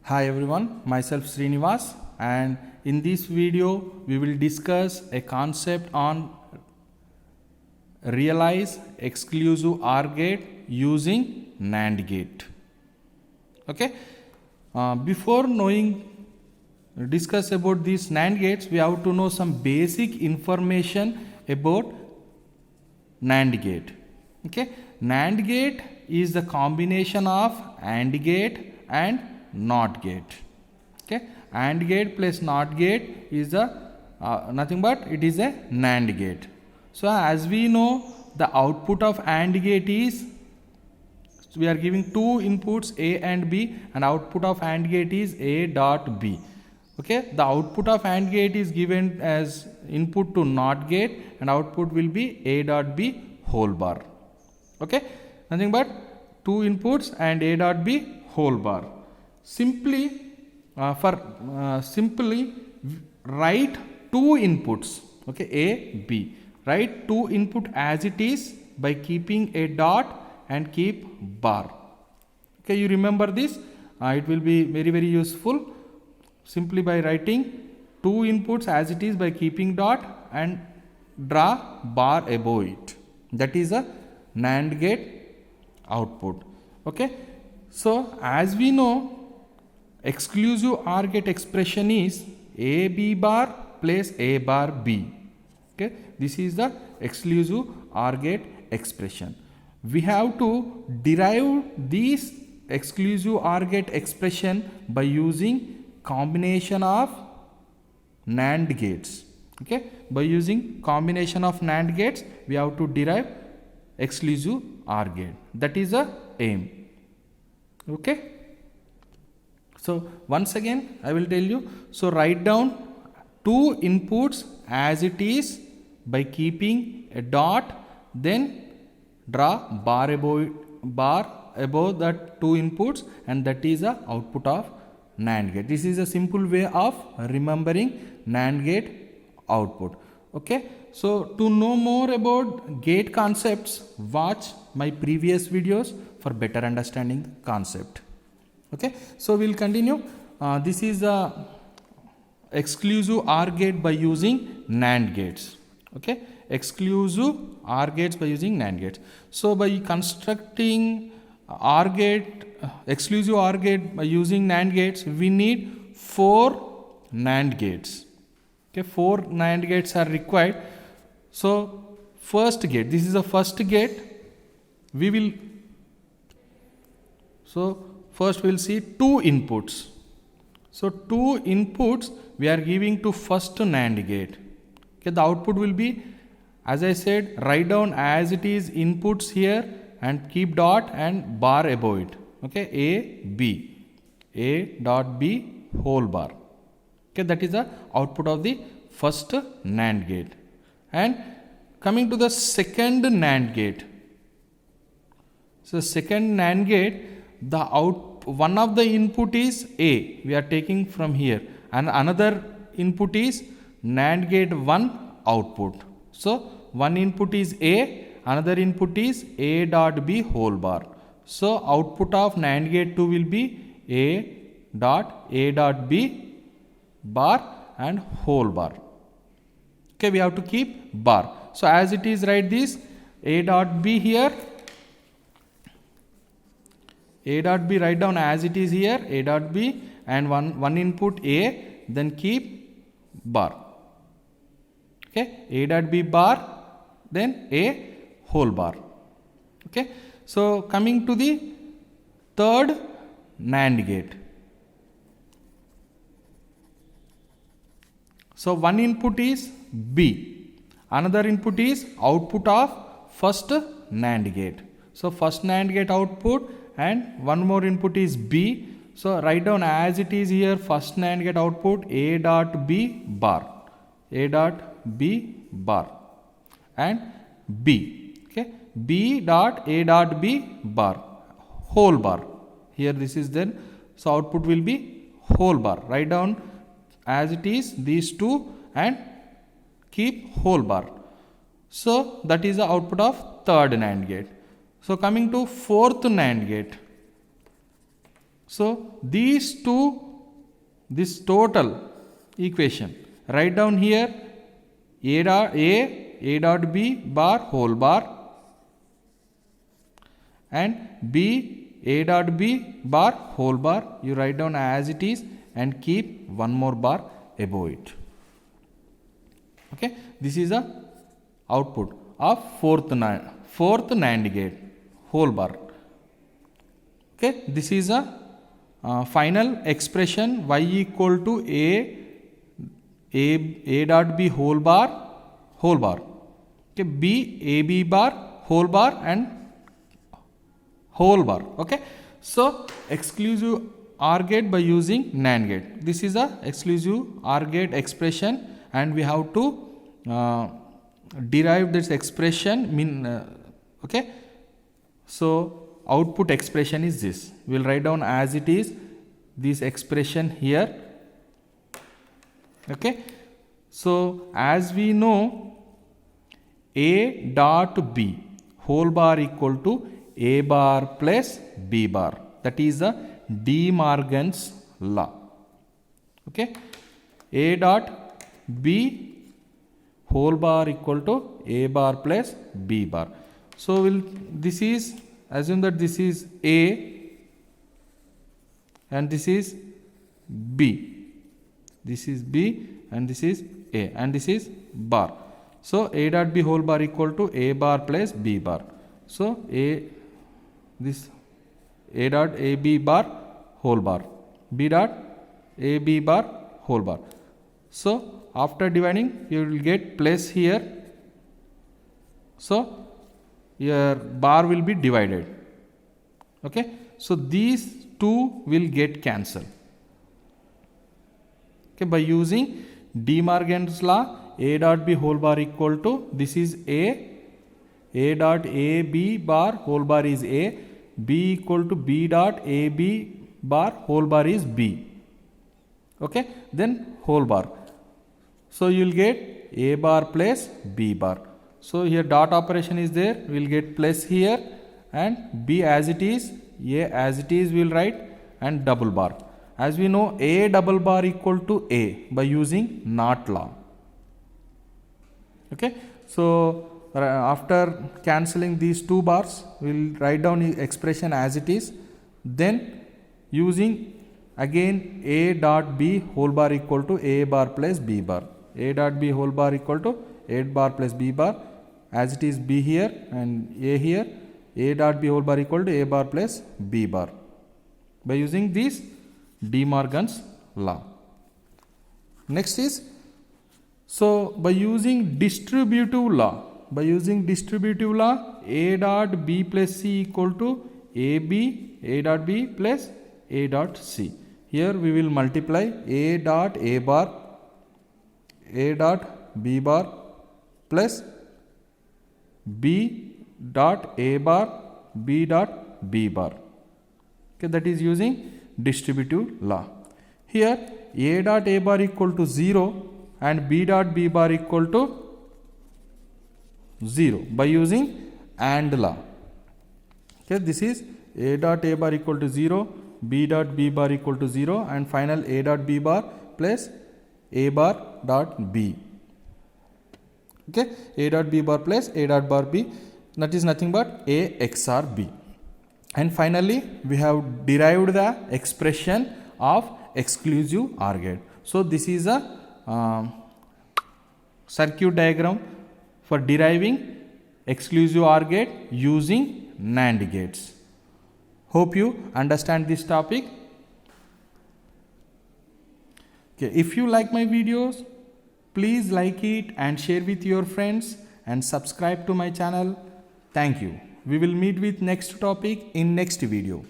Hi everyone, myself Srinivas, and in this video we will discuss a concept on realize exclusive OR gate using NAND gate. Okay, before discuss about these NAND gates, we have to know some basic information about NAND gate. Okay, NAND gate is the combination of AND gate and NOT gate. Okay, AND gate plus NOT gate is a nothing but it is a NAND gate. So as we know, the output of AND gate is, so we are giving two inputs A and B, and output of AND gate is A dot B. Okay, the output of AND gate is given as input to NOT gate, and output will be A dot B whole bar. Okay, nothing but two inputs and A dot B whole bar. Simply write two inputs. Okay, A, B. Write two input as it is by keeping a dot and keep bar. Okay, you remember this? It will be very useful. Simply by writing two inputs as it is by keeping dot and draw bar above it. That is a NAND gate output. Okay, so as we know, exclusive OR gate expression is A B bar plus A bar B. Okay, this is the exclusive OR gate expression. We have to derive this exclusive OR gate expression by using combination of NAND gates. Okay, by using combination of NAND gates, we have to derive exclusive OR gate. That is the aim. Okay. So once again I will tell you, so write down two inputs as it is by keeping a dot, then draw bar above that two inputs, and that is the output of NAND gate. This is a simple way of remembering NAND gate output. Okay, so to know more about gate concepts, watch my previous videos for better understanding the concept. Okay, so we'll continue. This is a exclusive OR gate by using NAND gates. Okay, exclusive OR gates by using NAND gates. So by constructing OR gate, exclusive OR gate by using NAND gates, we need 4 NAND gates. Okay, 4 NAND gates are required. So first gate, this is the first gate. We will, so first we will see two inputs. So two inputs we are giving to first NAND gate. Okay, the output will be, as I said, write down as it is inputs here and keep dot and bar above it. Okay, A, B, A dot B whole bar. Okay, that is the output of the first NAND gate. And coming to the second NAND gate. So second NAND gate, the one of the input is A, we are taking from here, and another input is NAND gate 1 output. So one input is A, another input is A dot B whole bar. So output of NAND gate 2 will be A dot B bar and whole bar. Okay, we have to keep bar. So as it is, write this A dot B here. A dot B, write down as it is here, A dot B, and one input A, then keep bar. Okay, A dot B bar, then A whole bar. Okay, so coming to the third NAND gate. So one input is B, another input is output of first NAND gate. So first NAND gate output, and one more input is B. So write down as it is here, first NAND gate output A dot B bar, A dot B bar, and B. Okay, B dot A dot B bar whole bar. Here this is then, so output will be whole bar. Write down as it is these two and keep whole bar. So that is the output of third NAND gate. So coming to fourth NAND gate. So these two, this total equation, write down here a dot b bar whole bar and b a dot b bar whole bar. You write down as it is and keep one more bar above it. Okay, this is a output of fourth NAND gate whole bar. Okay, this is a final expression y equal to a dot b whole bar. Okay, b a b bar whole bar and whole bar. Okay, so exclusive OR gate by using NAND gate. This is a exclusive OR gate expression, and we have to derive this expression. Okay, so output expression is this. We will write down as it is this expression here. Okay, so as we know, a dot b whole bar equal to a bar plus b bar. That is the De Morgan's law. Okay, a dot b whole bar equal to a bar plus b bar. So this is, assume that this is a and this is b. This is b and this is a and this is bar. So a dot b whole bar equal to a bar plus b bar. So this a dot a b bar whole bar, b dot a b bar whole bar. So after dividing, you will get plus here. So your bar will be divided. Okay, so these two will get cancelled. Okay, by using De Morgan's law, a dot b whole bar equal to, this is a dot a b bar whole bar is a, b equal to b dot a b bar whole bar is b. Okay, then whole bar. So you will get a bar plus b bar. So here dot operation is there, we will get plus here, and b as it is, a as it is we will write, and double bar. As we know, a double bar equal to a by using NOT law. Okay, so after cancelling these two bars, we will write down the expression as it is. Then using again a dot b whole bar equal to a bar plus b bar. A dot b whole bar equal to a bar plus b bar, as it is b here and a here. A dot b whole bar equal to a bar plus b bar by using this De Morgan's law. Next is, so by using distributive law, a dot b plus c equal to a dot b plus a dot c. Here we will multiply a dot a bar, a dot b bar plus b dot a bar, b dot b bar. Okay, that is using distributive law. Here a dot a bar equal to 0 and b dot b bar equal to 0 by using AND law. Okay, this is a dot a bar equal to 0, b dot b bar equal to 0, and final a dot b bar plus a bar dot b. Okay, a dot b bar plus a dot bar b, that is nothing but a XOR b. And finally, we have derived the expression of exclusive OR gate. So this is a circuit diagram for deriving exclusive OR gate using NAND gates. Hope you understand this topic. Okay, if you like my videos, please like it and share with your friends and subscribe to my channel. Thank you. We will meet with next topic in next video.